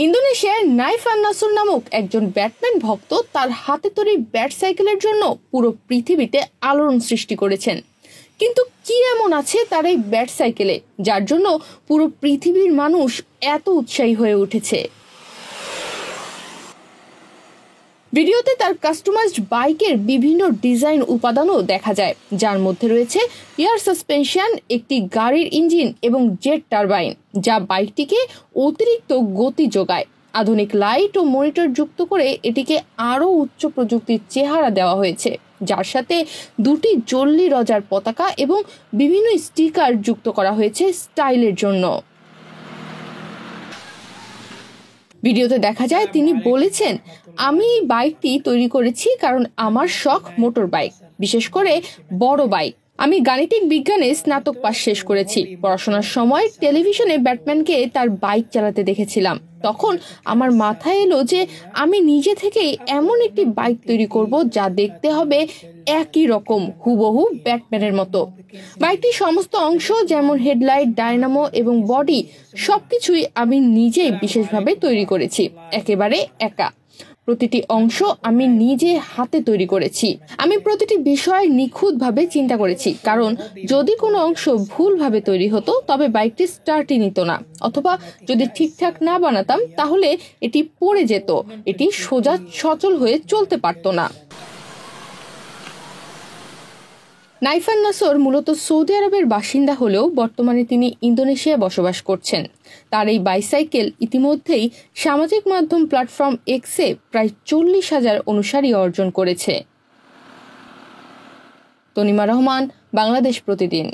ইন্দোনেশিয়ার নাইফান নাসর নামক একজন ব্যাটম্যান ভক্ত তার হাতে তৈরি ব্যাট সাইকেলের জন্য পুরো পৃথিবীতে আলোড়ন সৃষ্টি করেছেন। কিন্তু কি এমন আছে তার এই ব্যাট সাইকেলে যার জন্য পুরো পৃথিবীর মানুষ এত উৎসাহী হয়ে উঠেছে? ভিডিওতে তার কাস্টমাইজড বাইকের বিভিন্ন ডিজাইন উপাদানও দেখা যায়, যার মধ্যে রয়েছে এয়ার সাসপেনশন, একটি গাড়ির ইঞ্জিন এবং জেট টারবাইন, যা বাইকটিকে অতিরিক্ত গতি যোগায়। আধুনিক লাইট ও মনিটর যুক্ত করে এটিকে আরও উচ্চ প্রযুক্তির চেহারা দেওয়া হয়েছে, যার সাথে দুটি জল্লি রজার পতাকা এবং বিভিন্ন স্টিকার যুক্ত করা হয়েছে স্টাইলের জন্য। ভিডিওতে দেখা যায় তিনি বলেছেন, আমি এই বাইকটি তৈরি করেছি কারণ আমার শখ মোটর বাইক, বিশেষ করে বড় বাইক। আমি গাণিতিক বিজ্ঞানে স্নাতক পাশ শেষ করেছি। পড়াশোনার সময় টেলিভিশনে ব্যাটম্যানকে তার বাইক চালাতে দেখেছিলাম। তখন আমার মাথায় এলো যে আমি নিজে থেকেই এমন একটি বাইক তৈরি করব যা দেখতে হবে একই রকম, হুবহু ব্যাটম্যানের মতো। বাইকটির সমস্ত অংশ যেমন হেডলাইট, ডায়নামো এবং বডি সবকিছুই আমি নিজেই বিশেষভাবে তৈরি করেছি, একেবারে একা। প্রতিটি অংশ আমি নিজে হাতে তৈরি করেছি। আমি প্রতিটি বিষয় নিখুঁতভাবে চিন্তা করেছি, কারণ যদি কোনো অংশ ভুলভাবে তৈরি হতো তবে বাইকটি স্টার্টই নিত না, অথবা যদি ঠিকঠাক না বানাতাম তাহলে এটি পড়ে যেত, এটি সোজা সচল হয়ে চলতে পারত না। নাইফান নাসর মূলত সৌদি আরবের বাসিন্দা হলেও বর্তমানে তিনি ইন্দোনেশিয়ায় বসবাস করছেন। তার এই বাইসাইকেল ইতিমধ্যেই সামাজিক মাধ্যম প্ল্যাটফর্ম এক্সে প্রায় 40,000 অনুসারী অর্জন করেছে। তনিমা রহমান, বাংলাদেশ প্রতিদিন।